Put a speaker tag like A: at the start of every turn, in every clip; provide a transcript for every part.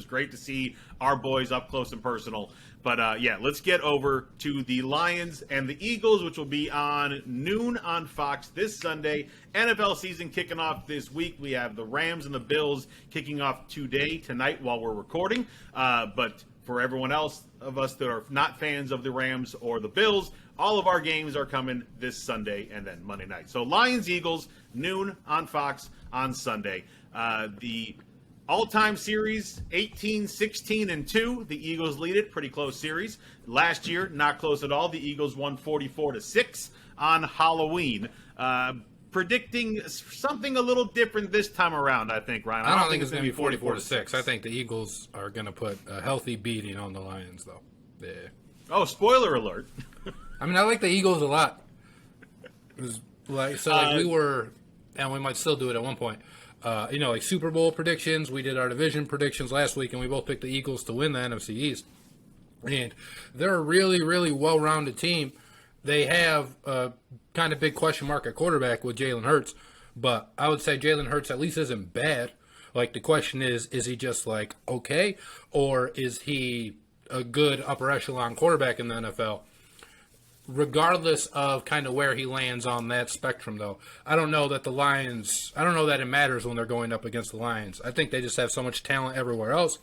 A: was great to see our boys up close and personal. But, yeah, let's get over to the Lions and the Eagles, which will be on noon on Fox this Sunday. NFL season kicking off this week. We have the Rams and the Bills kicking off tonight while we're recording. But for everyone else of us that are not fans of the Rams or the Bills, all of our games are coming this Sunday and then Monday night. So Lions, Eagles, noon on Fox on Sunday. The all-time series, 18-16-2. The Eagles lead it. Pretty close series. Last year, not close at all. The Eagles won 44-6 on Halloween. Predicting something a little different this time around, I think, Ryan.
B: I don't think it's going to be 44-6. I think the Eagles are going to put a healthy beating on the Lions, though. Yeah.
A: Oh, spoiler alert.
B: I mean, I like the Eagles a lot. We were, and we might still do it at one point, like Super Bowl predictions. We did our division predictions last week, and we both picked the Eagles to win the NFC East. And they're a really, really well-rounded team. They have a kind of big question mark at quarterback with Jalen Hurts, but I would say Jalen Hurts at least isn't bad. Like, the question is he just, like, okay, or is he a good upper echelon quarterback in the NFL? Regardless of kind of where he lands on that spectrum, though, I don't know that it matters when they're going up against the Lions. I think they just have so much talent everywhere else,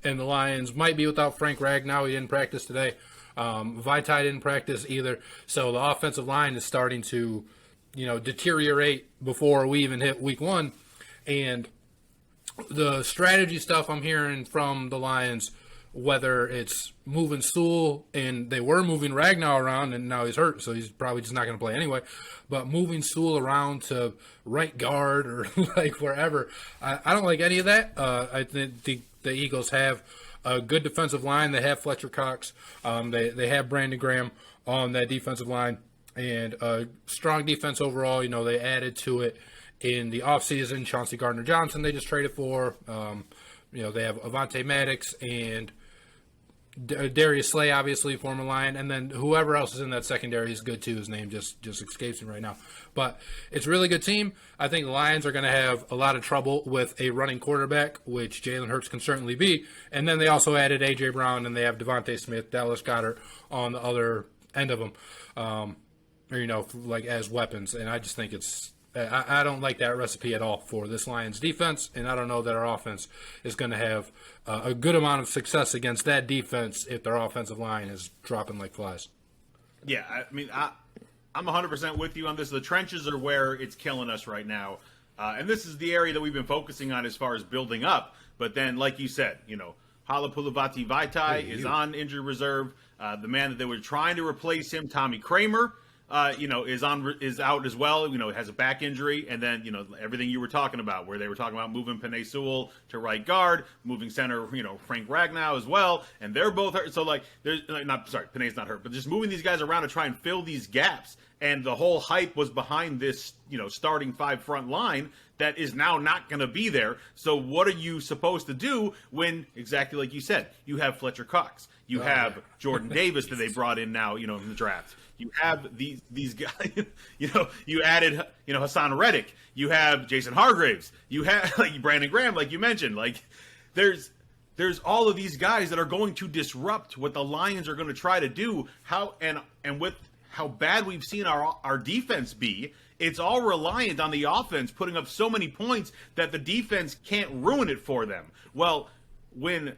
B: and the Lions might be without Frank Ragnow. He didn't practice today. Vitae didn't practice either, so the offensive line is starting to, deteriorate before we even hit week one. And the strategy stuff I'm hearing from the Lions, whether it's moving Sewell, and they were moving Ragnow around, and now he's hurt, so he's probably just not going to play anyway, but moving Sewell around to right guard or like wherever, I don't like any of that. I think the Eagles have a good defensive line. They have Fletcher Cox. They have Brandon Graham on that defensive line, and a strong defense overall. They added to it in the offseason. Chauncey Gardner-Johnson they just traded for. They have Avonte Maddox and Darius Slay, obviously, former Lion, and then whoever else is in that secondary is good too. His name just escapes me right now. But it's a really good team. I think the Lions are going to have a lot of trouble with a running quarterback, which Jalen Hurts can certainly be. And then they also added A.J. Brown, and they have Devontae Smith, Dallas Goedert on the other end of them, as weapons. And I just think I don't like that recipe at all for this Lions defense, and I don't know that our offense is going to have a good amount of success against that defense if their offensive line is dropping like flies.
A: Yeah, I mean, I'm 100% with you on this. The trenches are where it's killing us right now, and this is the area that we've been focusing on as far as building up. But then, like you said, Halapoulivaati Vaitai is on injury reserve. The man that they were trying to replace him, Tommy Kramer, is out as well. Has a back injury, and then everything you were talking about, where they were talking about moving Penei Sewell to right guard, moving center, Frank Ragnow as well, and they're both hurt. So Penei's not hurt, but just moving these guys around to try and fill these gaps. And the whole hype was behind this, starting five front line that is now not going to be there. So what are you supposed to do when, exactly like you said, you have Fletcher Cox, you have Jordan Davis that they brought in now, in the draft. You have these guys, you added, Hassan Reddick. You have Jason Hargraves. You have Brandon Graham, like you mentioned. There's all of these guys that are going to disrupt what the Lions are going to try to do. And with how bad we've seen our defense be, it's all reliant on the offense putting up so many points that the defense can't ruin it for them. Well, when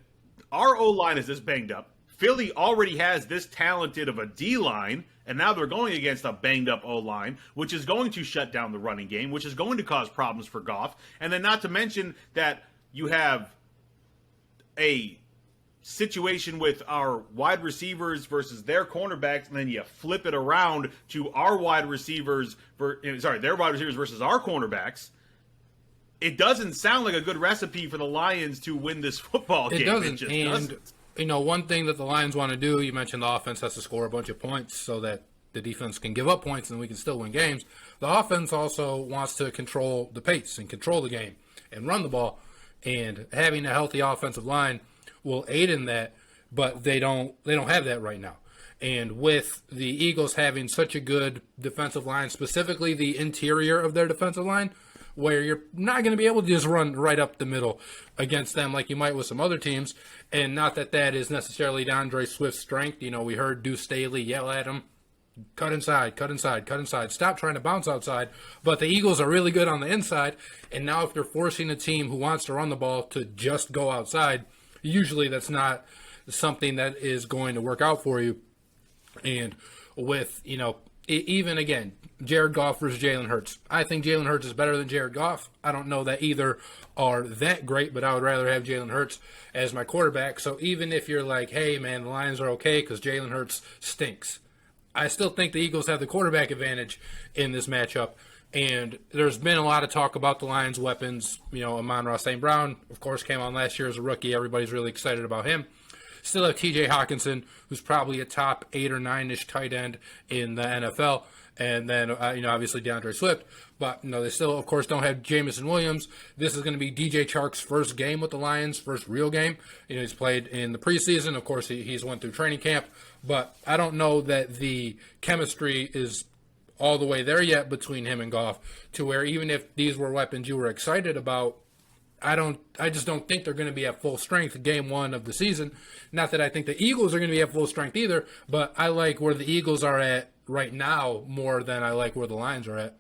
A: our O-line is this banged up, Philly already has this talented of a D-line, and now they're going against a banged-up O-line, which is going to shut down the running game, which is going to cause problems for Goff. And then not to mention that you have a situation with our wide receivers versus their cornerbacks, and then you flip it around to our wide receivers, their wide receivers versus our cornerbacks. It doesn't sound like a good recipe for the Lions to win this football game.
B: It doesn't.
A: It just doesn't.
B: One thing that the Lions want to do, you mentioned the offense has to score a bunch of points so that the defense can give up points and we can still win games. The offense also wants to control the pace and control the game and run the ball. And having a healthy offensive line will aid in that, but they don't have that right now. And with the Eagles having such a good defensive line, specifically the interior of their defensive line, where you're not going to be able to just run right up the middle against them like you might with some other teams. And not that that is necessarily DeAndre Swift's strength. You know, we heard Deuce Staley yell at him, cut inside, cut inside, cut inside. Stop trying to bounce outside. But the Eagles are really good on the inside. And now if they're forcing a team who wants to run the ball to just go outside, usually that's not something that is going to work out for you. And with, you know, even again, Jared Goff versus Jalen Hurts. I think Jalen Hurts is better than Jared Goff. I don't know that either are that great, but I would rather have Jalen Hurts as my quarterback. So even if you're like, hey, man, the Lions are okay because Jalen Hurts stinks, I still think the Eagles have the quarterback advantage in this matchup. And there's been a lot of talk about the Lions' weapons. You know, Amon-Ra St. Brown, of course, came on last year as a rookie. Everybody's really excited about him. Still have T.J. Hawkinson, who's probably a top 8 or 9-ish tight end in the NFL. And then, you know, obviously DeAndre Swift. But, you know, they still, of course, don't have Jamison Williams. This is going to be DJ Chark's first game with the Lions, first real game. You know, he's played in the preseason. Of course, he's went through training camp. But I don't know that the chemistry is all the way there yet between him and Goff, to where even if these were weapons you were excited about, I just don't think they're going to be at full strength game one of the season. Not that I think the Eagles are going to be at full strength either, but I like where the Eagles are at right now more than I like where the Lions are at.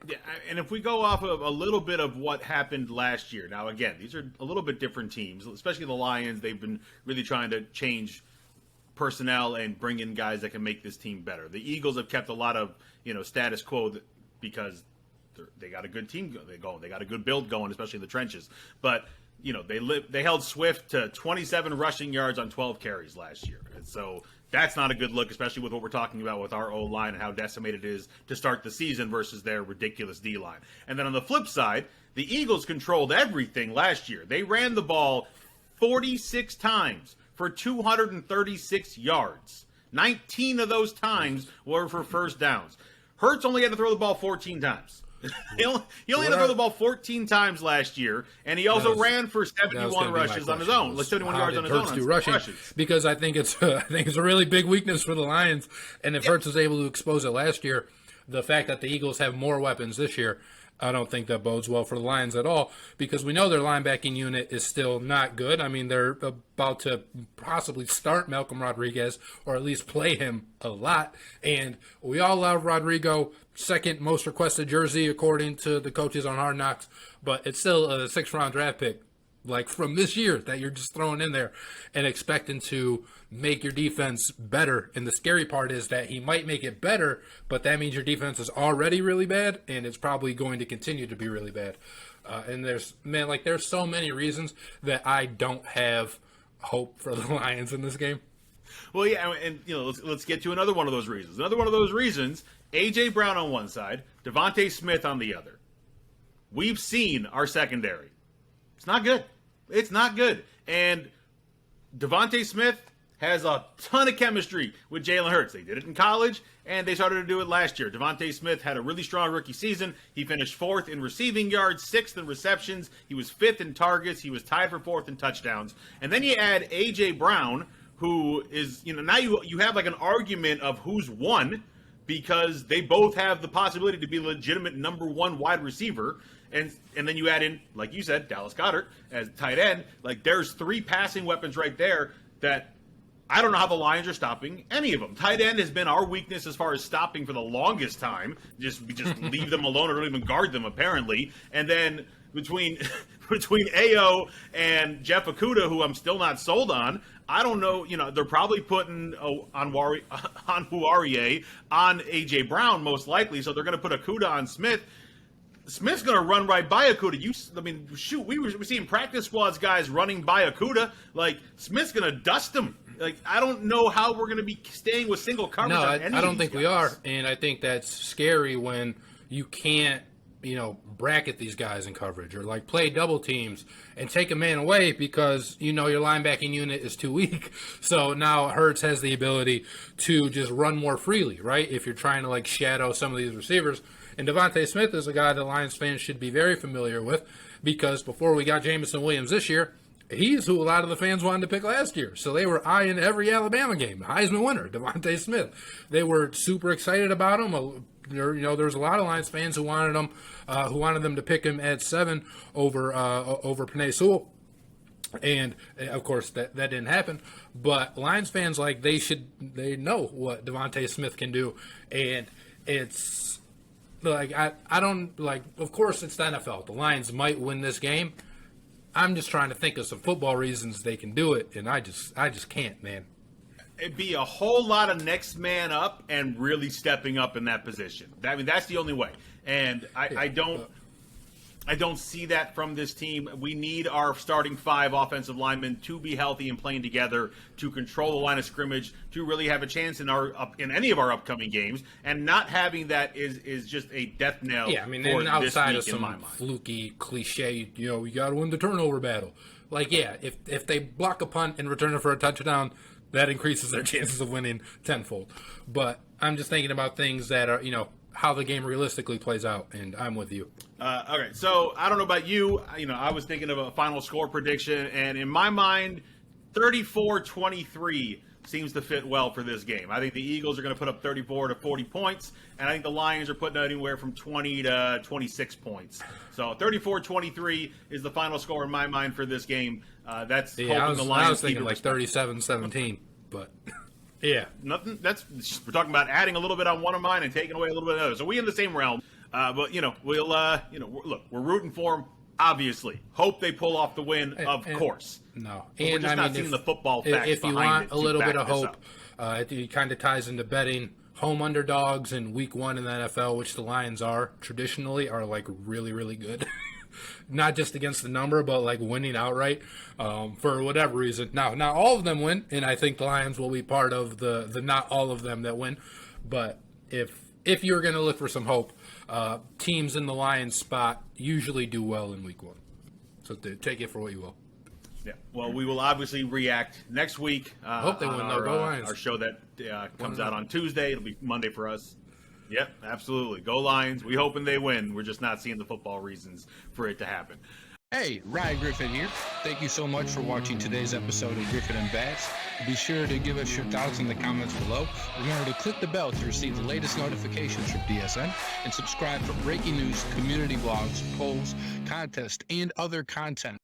A: Yeah, and if we go off of a little bit of what happened last year, now again, these are a little bit different teams, especially the Lions. They've been really trying to change personnel and bring in guys that can make this team better. The Eagles have kept a lot of, you know, status quo because they got a good team going. They got a good build going, especially in the trenches. But, you know, they held Swift to 27 rushing yards on 12 carries last year. And so that's not a good look, especially with what we're talking about with our O-line and how decimated it is to start the season versus their ridiculous D-line. And then on the flip side, the Eagles controlled everything last year. They ran the ball 46 times for 236 yards. 19 of those times were for first downs. Hurts only had to throw the ball 14 times. He only had to throw the ball 14 times last year, and he also ran for 71 rushes on his own. Like 71 yards on his own.
B: Do rushing? Because I think it's a really big weakness for the Lions. And if Hurts was able to expose it last year, the fact that the Eagles have more weapons this year, I don't think that bodes well for the Lions at all, because we know their linebacking unit is still not good. I mean, they're about to possibly start Malcolm Rodriguez, or at least play him a lot. And we all love Rodrigo, second most requested jersey according to the coaches on Hard Knocks, but it's still a 6th-round draft pick, like from this year, that you're just throwing in there and expecting to make your defense better. And the scary part is that he might make it better, but that means your defense is already really bad, and it's probably going to continue to be really bad. And there's so many reasons that I don't have hope for the Lions in this game.
A: Well, yeah, and you know, let's get to another one of those reasons. Another one of those reasons: A.J. Brown on one side, Devontae Smith on the other. We've seen our secondary. It's not good. It's not good. And Devontae Smith has a ton of chemistry with Jalen Hurts. They did it in college, and they started to do it last year. Devontae Smith had a really strong rookie season. He finished 4th in receiving yards, 6th in receptions. He was 5th in targets. He was tied for 4th in touchdowns. And then you add A.J. Brown, who is, you know, now you have like an argument of who's won, because they both have the possibility to be legitimate number 1 wide receiver. And then you add in, like you said, Dallas Goedert as tight end. Like, there's 3 passing weapons right there that I don't know how the Lions are stopping any of them. Tight end has been our weakness as far as stopping for the longest time. We just leave them alone or don't even guard them, apparently. And then between Ayo and Jeff Okudah, who I'm still not sold on, I don't know. You know, they're probably putting on Huarie on A.J. Brown most likely, so they're going to put Okudah on Smith. Smith's going to run right by Okudah. We were seeing practice squads guys running by Okudah. Like, Smith's going to dust him. Like, I don't know how we're going to be staying with single coverage.
B: No,
A: on any
B: I don't think
A: guys.
B: we are, and I think that's scary when you can't, you know, bracket these guys in coverage, or like play double teams and take a man away because, you know, your linebacking unit is too weak. So now Hurts has the ability to just run more freely, right? If you're trying to like shadow some of these receivers. And Devontae Smith is a guy that Lions fans should be very familiar with, because before we got Jamison Williams this year, he's who a lot of the fans wanted to pick last year. So they were eyeing every Alabama game. Heisman winner, Devontae Smith. They were super excited about him. there's a lot of Lions fans who wanted them to pick him at 7 over Penei Sewell. And of course that didn't happen, but Lions fans, like, they know what Devontae Smith can do, and it's like I don't, like, of course it's the NFL. The Lions might win this game. I'm just trying to think of some football reasons they can do it, and I just can't, man.
A: It'd be a whole lot of next man up and really stepping up in that position. I mean, that's the only way, and I don't see that from this team. We need our starting 5 offensive linemen to be healthy and playing together, to control the line of scrimmage, to really have a chance in any of our upcoming games. And not having that is just a death knell.
B: Yeah, I mean,
A: for
B: and outside
A: this week,
B: of some fluky cliche, we got to win the turnover battle. Like, yeah, if they block a punt and return it for a touchdown, that increases their chances of winning tenfold. But I'm just thinking about things that are, how the game realistically plays out, and I'm with you.
A: Okay, so I don't know about you. I was thinking of a final score prediction, and in my mind, 34-23 seems to fit well for this game. I think the Eagles are going to put up 34 to 40 points, and I think the Lions are putting anywhere from 20 to 26 points. So 34-23 is the final score in my mind for this game. That's hoping the Lions.
B: I was thinking like 37-17, but. Yeah,
A: nothing. We're talking about adding a little bit on one of mine and taking away a little bit of the other. So we in the same realm. But we'll look, we're rooting for them. Obviously, hope they pull off the win. Of course.
B: No,
A: but we're just not seeing the football facts
B: if you
A: behind
B: want a little bit of hope, it kind of ties into betting. Home underdogs in Week 1 in the NFL, which the Lions are traditionally, are like really, really good. Not just against the number, but like winning outright for whatever reason. Now, not all of them win, and I think the Lions will be part of the not all of them that win. But if you're going to look for some hope, teams in the Lions spot usually do well in Week 1. So take it for what you will.
A: Yeah. Well, we will obviously react next week.
B: Hope they win, though. Go Lions.
A: Our show that comes out on Tuesday. It'll be Monday for us. Yep, absolutely. Go Lions. We hoping they win. We're just not seeing the football reasons for it to happen.
C: Hey, Ryan Griffin here. Thank you so much for watching today's episode of Griffin and Bass. Be sure to give us your thoughts in the comments below. Remember to click the bell to receive the latest notifications from DSN and subscribe for breaking news, community blogs, polls, contests, and other content.